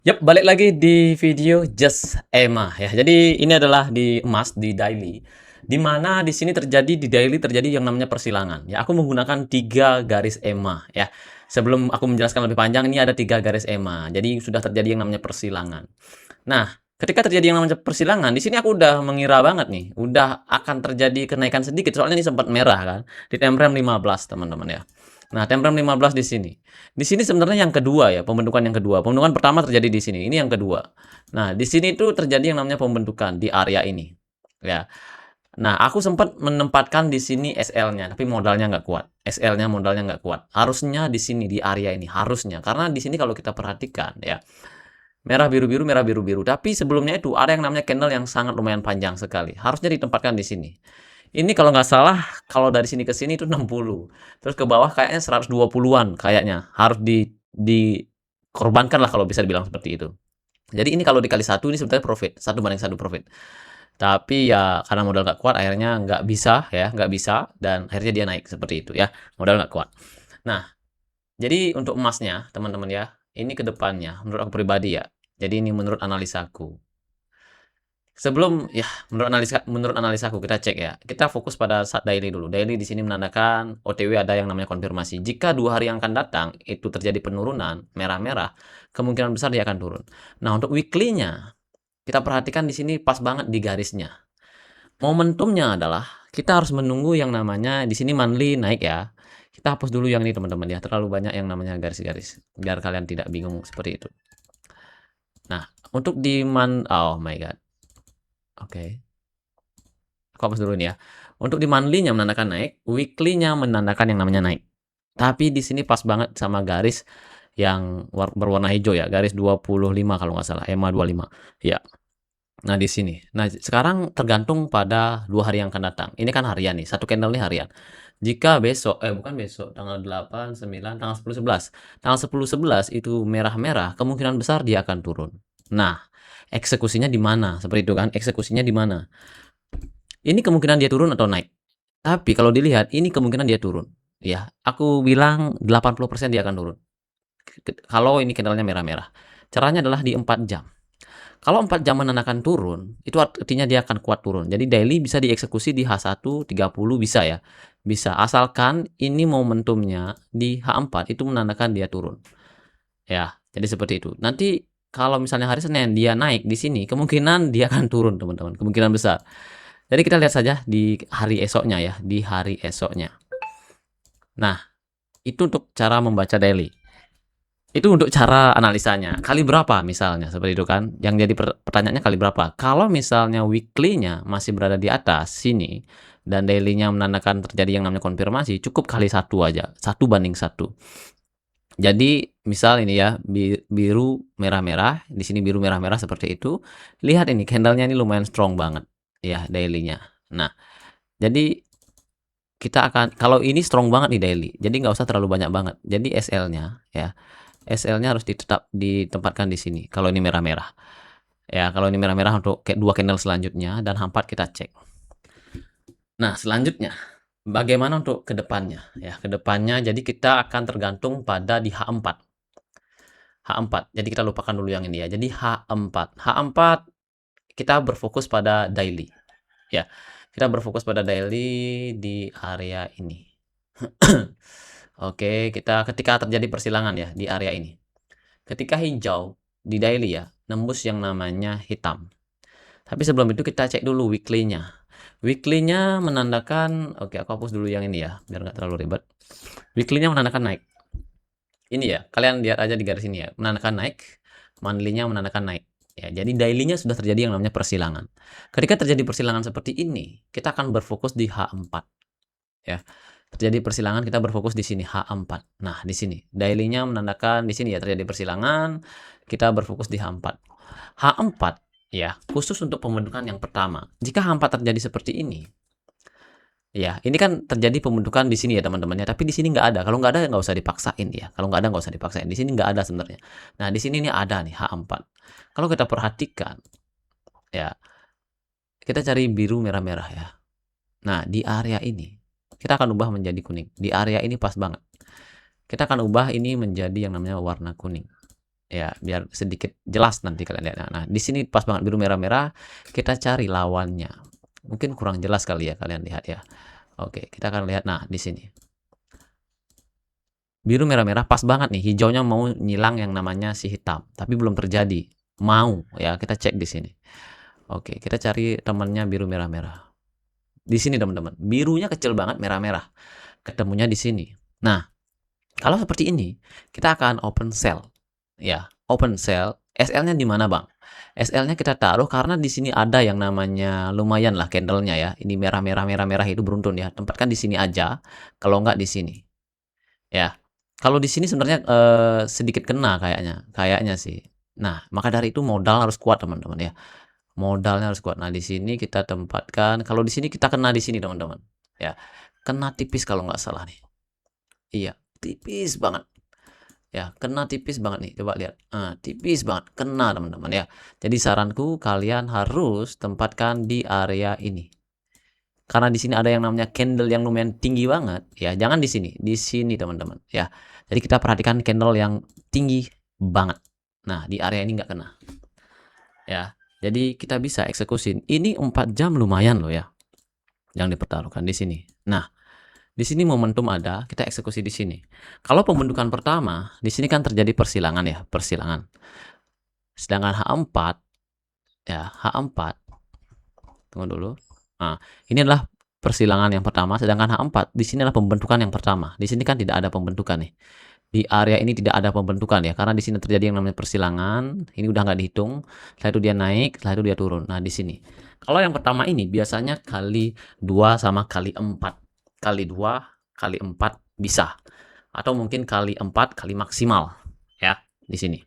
Yap, balik lagi di video Just Emma ya. Jadi ini adalah di emas di daily, di mana di sini terjadi di daily terjadi yang namanya persilangan. Ya, aku menggunakan 3 garis EMA ya. Sebelum aku menjelaskan lebih panjang, ini ada 3 garis EMA. Jadi sudah terjadi yang namanya persilangan. Nah, ketika terjadi yang namanya persilangan, di sini aku udah mengira banget nih, udah akan terjadi kenaikan sedikit soalnya ini sempat merah kan di time frame 15, teman-teman ya. Nah, time frame 15 di sini. Di sini sebenarnya yang kedua ya, pembentukan yang kedua. Pembentukan pertama terjadi di sini. Ini yang kedua. Nah, di sini tuh terjadi yang namanya pembentukan di area ini. Ya. Nah, aku sempat menempatkan di sini SL-nya, tapi modalnya nggak kuat. SL-nya modalnya nggak kuat. Harusnya di sini di area ini, harusnya. Karena di sini kalau kita perhatikan ya, merah biru biru merah biru biru. Tapi sebelumnya itu ada yang namanya candle yang sangat lumayan panjang sekali. Harusnya ditempatkan di sini. Ini kalau nggak salah, kalau dari sini ke sini itu 60. Terus ke bawah kayaknya 120-an kayaknya. Harus dikorbankan lah kalau bisa dibilang seperti itu. Jadi ini kalau dikali satu ini sebenarnya profit, 1/1 profit. Tapi ya karena modal nggak kuat akhirnya nggak bisa ya, nggak bisa dan akhirnya dia naik seperti itu ya. Modal nggak kuat. Nah, jadi untuk emasnya teman-teman ya, ini ke depannya menurut aku pribadi ya. Jadi ini menurut analisaku. Sebelum ya menurut analisaku kita cek ya. Kita fokus pada saat daily dulu. Daily di sini menandakan OTW ada yang namanya konfirmasi. Jika 2 hari yang akan datang itu terjadi penurunan merah-merah, kemungkinan besar dia akan turun. Nah, untuk weekly-nya kita perhatikan di sini pas banget di garisnya. Momentumnya adalah kita harus menunggu yang namanya di sini monthly naik ya. Kita hapus dulu yang ini teman-teman ya. Terlalu banyak yang namanya garis-garis biar kalian tidak bingung seperti itu. Nah, untuk di oh my god. Oke. Aku hapus dulu nih ya. Untuk di monthly-nya menandakan naik, weekly-nya menandakan yang namanya naik. Tapi di sini pas banget sama garis yang berwarna hijau ya, garis 25 kalau nggak salah, EMA 25. Ya. Nah, di sini. Nah, sekarang tergantung pada 2 hari yang akan datang. Ini kan harian nih, satu candle nih harian. Jika besok, bukan besok, tanggal 8, 9, tanggal 10, 11. Tanggal 10, 11 itu merah-merah, kemungkinan besar dia akan turun. Nah, eksekusinya di mana? Seperti itu kan, eksekusinya di mana? Ini kemungkinan dia turun atau naik. Tapi kalau dilihat, ini kemungkinan dia turun. Ya, aku bilang 80% dia akan turun. Kalau ini candlenya merah-merah. Caranya adalah di 4 jam. Kalau 4 jam menandakan turun, itu artinya dia akan kuat turun. Jadi daily bisa dieksekusi di H1 30 bisa ya. Bisa, asalkan ini momentumnya di H4 itu menandakan dia turun. Ya, jadi seperti itu. Nanti kalau misalnya hari Senin dia naik di sini, kemungkinan dia akan turun, teman-teman. Kemungkinan besar. Jadi kita lihat saja di hari esoknya ya, di hari esoknya. Nah, itu untuk cara membaca daily. Itu untuk cara analisanya. Kali berapa misalnya, seperti itu kan. Yang jadi pertanyaannya kali berapa. Kalau misalnya weekly-nya masih berada di atas sini, dan daily-nya menandakan terjadi yang namanya konfirmasi, cukup kali 1 aja. 1/1. Jadi misal ini ya, biru merah-merah, di sini biru merah-merah seperti itu. Lihat ini, candle-nya ini lumayan strong banget. Ya, daily-nya. Nah, jadi kita akan, kalau ini strong banget nih daily, jadi nggak usah terlalu banyak banget. Jadi SL-nya ya, SL-nya harus ditempatkan di sini. Kalau ini merah-merah, ya kalau ini merah-merah untuk kayak 2 candle selanjutnya dan H4 kita cek. Nah selanjutnya, bagaimana untuk kedepannya? Ya kedepannya, jadi kita akan tergantung pada di H4. H4. Jadi kita lupakan dulu yang ini ya. Jadi H4. H4 kita berfokus pada daily. Ya, kita berfokus pada daily di area ini. Oke, kita ketika terjadi persilangan ya di area ini. Ketika hijau di daily ya, nembus yang namanya hitam. Tapi sebelum itu kita cek dulu weekly-nya. Weekly-nya menandakan, oke aku hapus dulu yang ini ya, biar nggak terlalu ribet. Weekly-nya menandakan naik. Ini ya, kalian lihat aja di garis ini ya, menandakan naik. Monthly-nya menandakan naik. Ya, jadi daily-nya sudah terjadi yang namanya persilangan. Ketika terjadi persilangan seperti ini, kita akan berfokus di H4. Ya, terjadi persilangan kita berfokus di sini H4. Nah, di sini daily-nya menandakan di sini ya terjadi persilangan, kita berfokus di H4. H4 ya, khusus untuk pembentukan yang pertama. Jika H4 terjadi seperti ini, ya, ini kan terjadi pembentukan di sini ya teman-teman ya, tapi di sini nggak ada. Kalau nggak ada nggak usah dipaksain ya. Kalau nggak ada nggak usah dipaksain. Di sini nggak ada sebenarnya. Nah, di sini ini ada nih H4. Kalau kita perhatikan ya, kita cari biru merah-merah ya. Nah, di area ini kita akan ubah menjadi kuning. Di area ini pas banget. Kita akan ubah ini menjadi yang namanya warna kuning. Ya, biar sedikit jelas nanti kalian lihat. Nah, di sini pas banget biru merah-merah, kita cari lawannya. Mungkin kurang jelas kali ya kalian lihat ya. Oke, kita akan lihat nah di sini. Biru merah-merah pas banget nih, hijaunya mau nyilang yang namanya si hitam, tapi belum terjadi. Mau ya, kita cek di sini. Oke, kita cari temannya biru merah-merah. Di sini teman-teman, birunya kecil banget merah-merah. Ketemunya di sini. Nah, kalau seperti ini, kita akan open cell. Ya, open cell. SL-nya di mana, Bang? SL-nya kita taruh karena di sini ada yang namanya lumayan lah candle-nya ya. Ini merah-merah merah-merah itu beruntun ya. Tempatkan di sini aja, kalau nggak di sini. Ya. Kalau di sini sebenarnya sedikit kena kayaknya. Kayaknya sih. Nah, maka dari itu modal harus kuat, teman-teman ya. Modalnya harus kuat. Nah, di sini kita tempatkan. Kalau di sini kita kena di sini, teman-teman. Ya. Kena tipis kalau nggak salah nih. Iya, tipis banget. Ya, kena tipis banget nih. Coba lihat. Nah, tipis banget. Kena, teman-teman ya. Jadi saranku kalian harus tempatkan di area ini. Karena di sini ada yang namanya candle yang lumayan tinggi banget. Ya, jangan di sini. Di sini, teman-teman. Ya. Jadi kita perhatikan candle yang tinggi banget. Nah, di area ini nggak kena. Ya. Jadi kita bisa eksekusi. Ini 4 jam lumayan loh ya. Yang dipertaruhkan di sini. Nah, di sini momentum ada, kita eksekusi di sini. Kalau pembentukan pertama, di sini kan terjadi persilangan ya, persilangan. Sedangkan H4, ya H4, tunggu dulu. Nah, ini adalah persilangan yang pertama, sedangkan H4 di sini adalah pembentukan yang pertama. Di sini kan tidak ada pembentukan nih. Di area ini tidak ada pembentukan ya, karena di sini terjadi yang namanya persilangan. Ini udah nggak dihitung. Setelah itu dia naik, setelah itu dia turun. Nah, di sini. Kalau yang pertama ini biasanya kali 2 sama kali 4. Kali 2, kali 4 bisa. Atau mungkin kali 4 kali maksimal. Ya, di sini.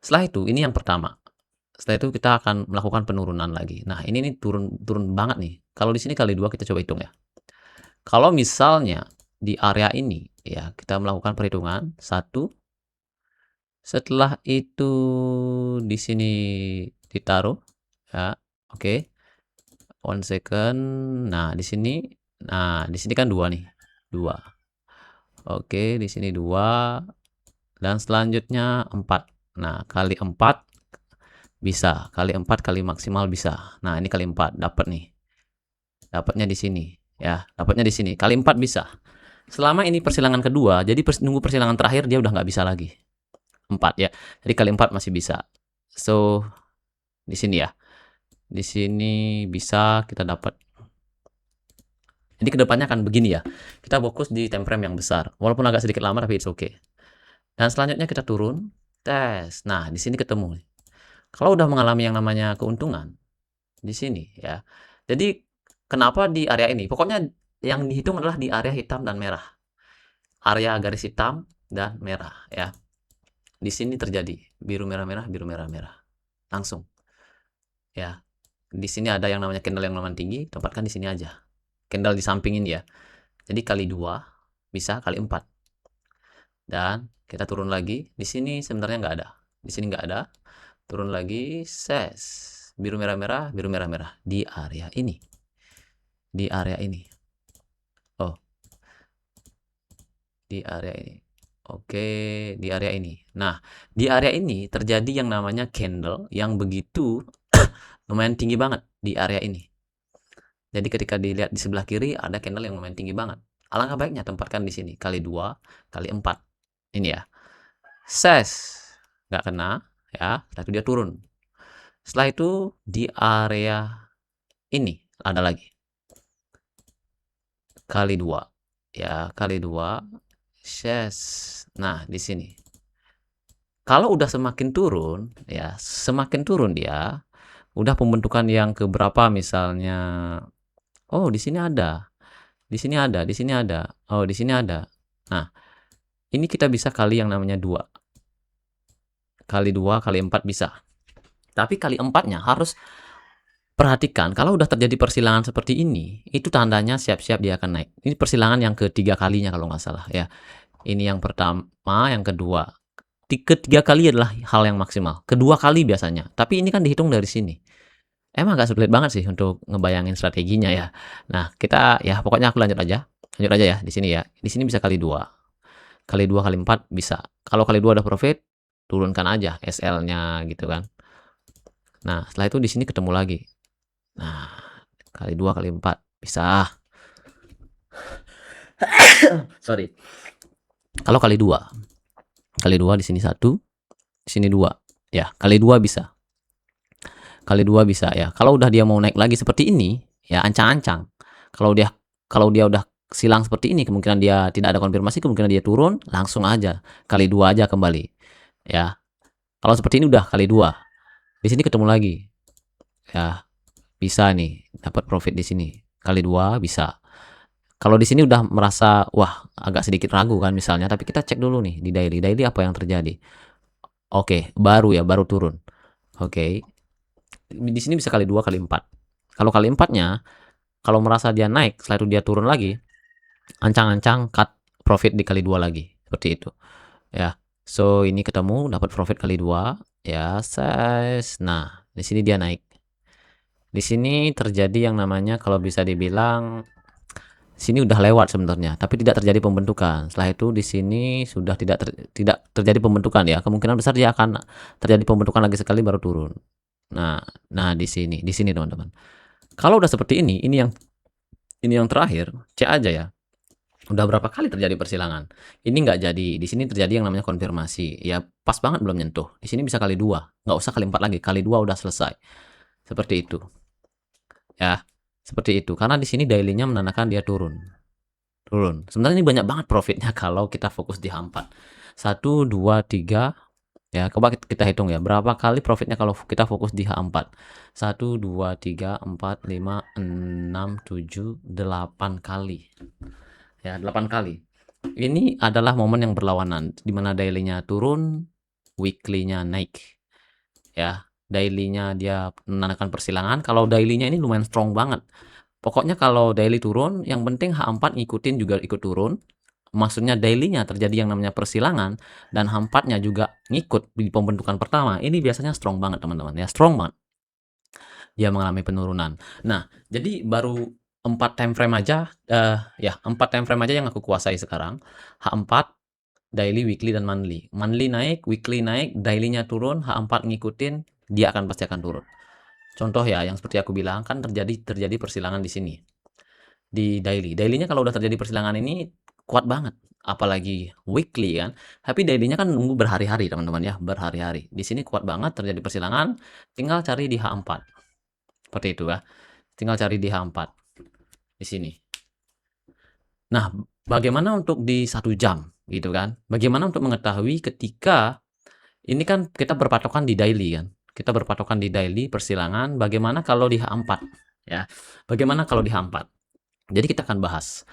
Setelah itu, ini yang pertama. Setelah itu kita akan melakukan penurunan lagi. Nah, ini nih turun banget nih. Kalau di sini kali 2 kita coba hitung ya. Kalau misalnya di area ini ya, kita melakukan perhitungan 1. Setelah itu di sini ditaruh ya. Oke. 1 second. Nah, di sini kan 2 nih. 2. Oke, di sini 2 dan selanjutnya 4. Nah, kali 4 bisa, kali 4 kali maksimal bisa. Nah, ini kali 4 dapat nih. Dapatnya di sini ya, dapatnya di sini. Kali 4 bisa. Selama ini persilangan kedua, jadi nunggu persilangan terakhir dia udah nggak bisa lagi. 4 ya. Jadi kali 4 masih bisa. So, di sini ya. Di sini bisa kita dapat. Jadi kedepannya akan begini ya. Kita fokus di time frame yang besar. Walaupun agak sedikit lama tapi it's okay. Dan selanjutnya kita turun, tes. Nah, di sini ketemu. Kalau udah mengalami yang namanya keuntungan, di sini ya. Jadi kenapa di area ini? Pokoknya yang dihitung adalah di area hitam dan merah. Area garis hitam dan merah ya. Di sini terjadi biru merah-merah, biru merah-merah. Langsung. Ya. Di sini ada yang namanya candle yang lumayan tinggi, tempatkan di sini aja. Candle di samping ini ya. Jadi kali 2 bisa, kali 4. Dan kita turun lagi. Di sini sebenarnya nggak ada. Di sini nggak ada. Turun lagi, ses. Biru merah-merah, biru merah-merah. Di area ini. Di area ini. Oh. Di area ini. Oke, di area ini. Nah, di area ini terjadi yang namanya candle yang begitu lumayan tinggi banget di area ini. Jadi ketika dilihat di sebelah kiri ada candle yang lumayan tinggi banget. Alangkah baiknya tempatkan di sini kali 2 kali 4. Ini ya. Ses. Nggak kena ya, setelah itu dia turun. Setelah itu di area ini ada lagi. Kali 2. Ya, kali 2. Ses. Nah, di sini. Kalau udah semakin turun, ya, semakin turun dia, udah pembentukan yang keberapa misalnya. Oh, di sini ada. Di sini ada, di sini ada. Oh, di sini ada. Nah, ini kita bisa kali yang namanya 2. Kali 2, kali 4 bisa. Tapi kali 4-nya harus perhatikan, kalau udah terjadi persilangan seperti ini, itu tandanya siap-siap dia akan naik. Ini persilangan yang ketiga kalinya kalau nggak salah ya. Ini yang pertama, yang kedua. Ketiga kali adalah hal yang maksimal. Kedua kali biasanya. Tapi ini kan dihitung dari sini. Emang agak sulit banget sih untuk ngebayangin strateginya ya. Nah, kita ya pokoknya aku lanjut aja. Lanjut aja ya di sini ya. Di sini bisa kali 2. Kali 2 kali 4 bisa. Kalau kali 2 ada profit, turunkan aja SL-nya gitu kan. Nah, setelah itu di sini ketemu lagi. Nah, kali 2 kali 4 bisa. Sorry. Kalau kali 2 di sini 1, di sini 2. Ya, kali 2 bisa. Kali 2 bisa ya. Kalau udah dia mau naik lagi seperti ini, ya ancang-ancang. Kalau dia udah silang seperti ini, kemungkinan dia tidak ada konfirmasi, kemungkinan dia turun, langsung aja kali 2 aja kembali. Ya. Kalau seperti ini udah kali 2. Di sini ketemu lagi. Ya, bisa nih dapat profit di sini. Kali 2 bisa. Kalau di sini udah merasa wah agak sedikit ragu kan misalnya, tapi kita cek dulu nih di daily. Daily apa yang terjadi? Oke, baru turun. Oke. Di sini bisa kali 2 kali 4. Kalau kali 4-nya, kalau merasa dia naik, setelah itu dia turun lagi, ancang-ancang cut profit di kali 2 lagi. Seperti itu. Ya. So, ini ketemu dapat profit kali 2. Ya, size. Nah, di sini dia naik. Di sini terjadi yang namanya kalau bisa dibilang sini udah lewat sebenarnya, tapi tidak terjadi pembentukan. Setelah itu di sini sudah tidak terjadi pembentukan ya. Kemungkinan besar dia akan terjadi pembentukan lagi sekali baru turun. Nah di sini teman-teman. Kalau udah seperti ini yang terakhir, cek aja ya. Udah berapa kali terjadi persilangan? Ini nggak jadi. Di sini terjadi yang namanya konfirmasi. Ya pas banget belum nyentuh. Di sini bisa kali 2, nggak usah kali 4 lagi. Kali 2 udah selesai. Seperti itu. Ya, seperti itu. Karena di sini daily-nya menandakan dia turun. Sebenarnya ini banyak banget profitnya kalau kita fokus di H4. 1, 2, 3. Ya, coba kita hitung ya. Berapa kali profitnya kalau kita fokus di H4? 1, 2, 3, 4, 5, 6, 7, 8 kali. Ya, 8 kali. Ini adalah momen yang berlawanan. Di mana daily-nya turun, weekly-nya naik. Ya, daily-nya dia menandakan persilangan. Kalau daily-nya ini lumayan strong banget. Pokoknya kalau daily turun, yang penting H4 ngikutin juga ikut turun. Maksudnya daily-nya terjadi yang namanya persilangan, dan H4-nya juga ngikut di pembentukan pertama. Ini biasanya strong banget teman-teman ya, strong banget. Dia mengalami penurunan. Nah, jadi baru 4 time frame aja, 4 time frame aja yang aku kuasai sekarang. H4, daily, weekly, dan monthly. Monthly naik, weekly naik, daily-nya turun, H4 ngikutin, dia pasti akan turun. Contoh ya, yang seperti aku bilang kan terjadi persilangan di sini. Di daily. Daily-nya kalau udah terjadi persilangan ini kuat banget. Apalagi weekly kan. Tapi daily-nya kan nunggu berhari-hari teman-teman ya, berhari-hari. Di sini kuat banget terjadi persilangan, tinggal cari di H4. Seperti itu ya. Tinggal cari di H4. Di sini. Nah, bagaimana untuk di 1 jam gitu kan? Bagaimana untuk mengetahui ketika ini kan kita berpatokan di daily kan? Kita berpatokan di daily persilangan, bagaimana kalau di H4 ya? Bagaimana kalau di H4? Jadi kita akan bahas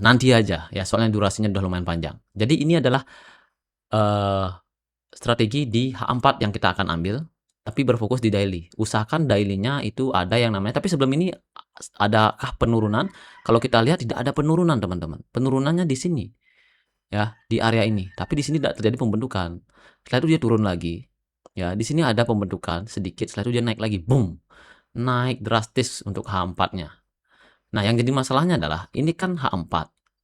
nanti aja ya, soalnya durasinya udah lumayan panjang. Jadi ini adalah strategi di H4 yang kita akan ambil, tapi berfokus di daily. Usahakan daily-nya itu ada yang namanya, tapi sebelum ini adakah penurunan? Kalau kita lihat tidak ada penurunan teman-teman. Penurunannya di sini ya, di area ini. Tapi di sini tidak terjadi pembentukan. Setelah itu dia turun lagi. Ya, di sini ada pembentukan sedikit, setelah itu dia naik lagi, boom. Naik drastis untuk H4-nya. Nah, yang jadi masalahnya adalah ini kan H4,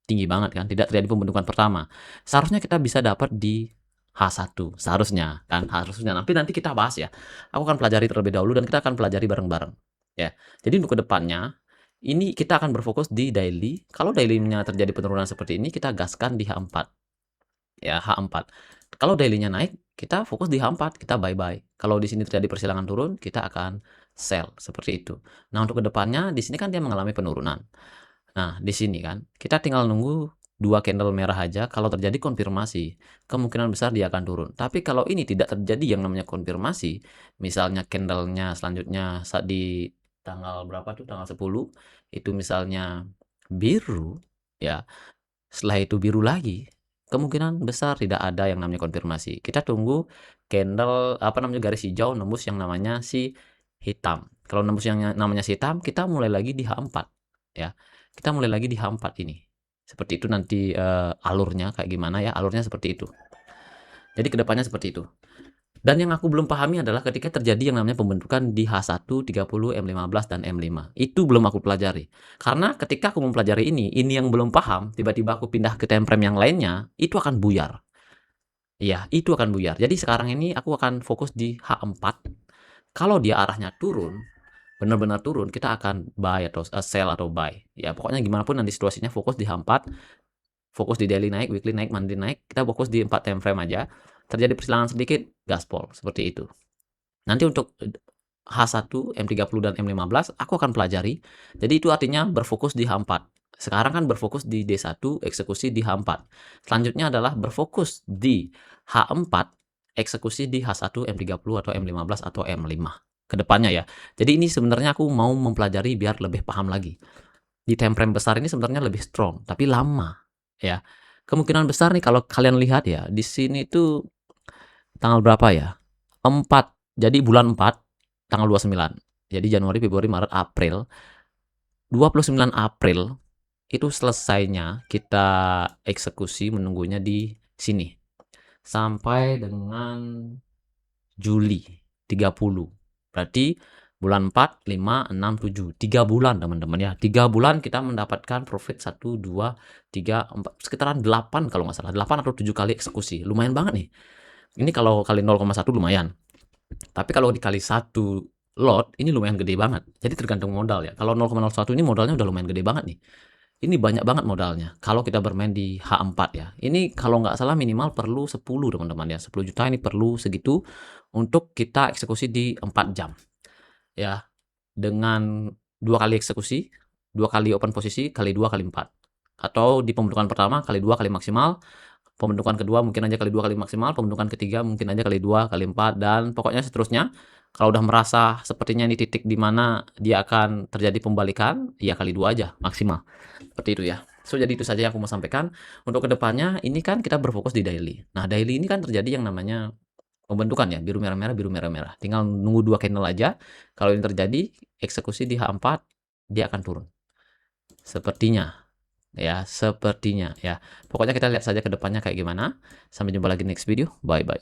tinggi banget kan, tidak terjadi pembentukan pertama. Seharusnya kita bisa dapat di H1, seharusnya kan, harusnya. Nanti kita bahas ya. Aku akan pelajari terlebih dahulu dan kita akan pelajari bareng-bareng. Ya. Jadi untuk kedepannya, ini kita akan berfokus di daily. Kalau daily-nya terjadi penurunan seperti ini, kita gaskan di H4. Ya, H4. Kalau daily-nya naik, kita fokus di H4, kita bye-bye. Kalau di sini terjadi persilangan turun, kita akan sell seperti itu. Nah, untuk kedepannya di sini kan dia mengalami penurunan. Nah, di sini kan kita tinggal nunggu 2 candle merah aja. Kalau terjadi konfirmasi, kemungkinan besar dia akan turun. Tapi kalau ini tidak terjadi yang namanya konfirmasi, misalnya candlenya selanjutnya saat di tanggal berapa tuh, tanggal 10 itu misalnya biru ya, setelah itu biru lagi, kemungkinan besar tidak ada yang namanya konfirmasi. Kita tunggu candle garis hijau nembus yang namanya si hitam. Kalau nembus yang namanya si hitam, kita mulai lagi di H4 ya. Kita mulai lagi di H4 ini. Seperti itu nanti alurnya kayak gimana ya? Alurnya seperti itu. Jadi kedepannya seperti itu. Dan yang aku belum pahami adalah ketika terjadi yang namanya pembentukan di H1, 30, M15, dan M5. Itu belum aku pelajari. Karena ketika aku mempelajari ini yang belum paham, tiba-tiba aku pindah ke time frame yang lainnya, itu akan buyar. Iya, itu akan buyar. Jadi sekarang ini aku akan fokus di H4. Kalau dia arahnya turun, benar-benar turun, kita akan buy atau sell atau buy. Ya, pokoknya gimana pun nanti situasinya fokus di H4, fokus di daily naik, weekly naik, monthly naik, kita fokus di 4 time frame aja. Terjadi persilangan sedikit, gaspol, seperti itu. Nanti untuk H1, M30 dan M15 aku akan pelajari. Jadi itu artinya berfokus di H4. Sekarang kan berfokus di D1, eksekusi di H4. Selanjutnya adalah berfokus di H4, eksekusi di H1, M30 atau M15 atau M5 ke depannya ya. Jadi ini sebenarnya aku mau mempelajari biar lebih paham lagi. Di time frame besar ini sebenarnya lebih strong, tapi lama ya. Kemungkinan besar nih kalau kalian lihat ya, di sini tuh tanggal berapa ya? 4. Jadi bulan 4 tanggal 29. Jadi Januari, Februari, Maret, April. 29 April itu selesainya kita eksekusi menunggunya di sini. Sampai dengan Juli 30. Berarti bulan 4, 5, 6, 7. 3 bulan teman-teman ya. 3 bulan kita mendapatkan profit 1, 2, 3, 4. Sekitaran 8 kalau nggak salah. 8 atau 7 kali eksekusi. Lumayan banget nih. Ini kalau kali 0,1 lumayan. Tapi kalau dikali 1 lot, ini lumayan gede banget. Jadi tergantung modal ya. Kalau 0,01 ini modalnya udah lumayan gede banget nih. Ini banyak banget modalnya. Kalau kita bermain di H4 ya. Ini kalau nggak salah minimal perlu 10 teman-teman ya. 10 juta ini perlu segitu untuk kita eksekusi di 4 jam. Ya, dengan 2 kali eksekusi, 2 kali open posisi, kali 2 kali 4. Atau di pembentukan pertama kali 2 kali maksimal, pembentukan kedua mungkin aja kali 2 kali maksimal, pembentukan ketiga mungkin aja kali 2 kali 4, dan pokoknya seterusnya. Kalau udah merasa sepertinya ini titik di mana dia akan terjadi pembalikan, ya kali 2 aja maksimal. Seperti itu ya. So, jadi itu saja yang aku mau sampaikan. Untuk kedepannya, ini kan kita berfokus di daily. Nah, daily ini kan terjadi yang namanya pembentukan ya, biru merah merah, biru merah merah. Tinggal nunggu 2 candle aja. Kalau ini terjadi, eksekusi di H4, dia akan turun. Sepertinya. Ya, sepertinya ya. Pokoknya kita lihat saja ke depannya kayak gimana. Sampai jumpa lagi next video. Bye bye.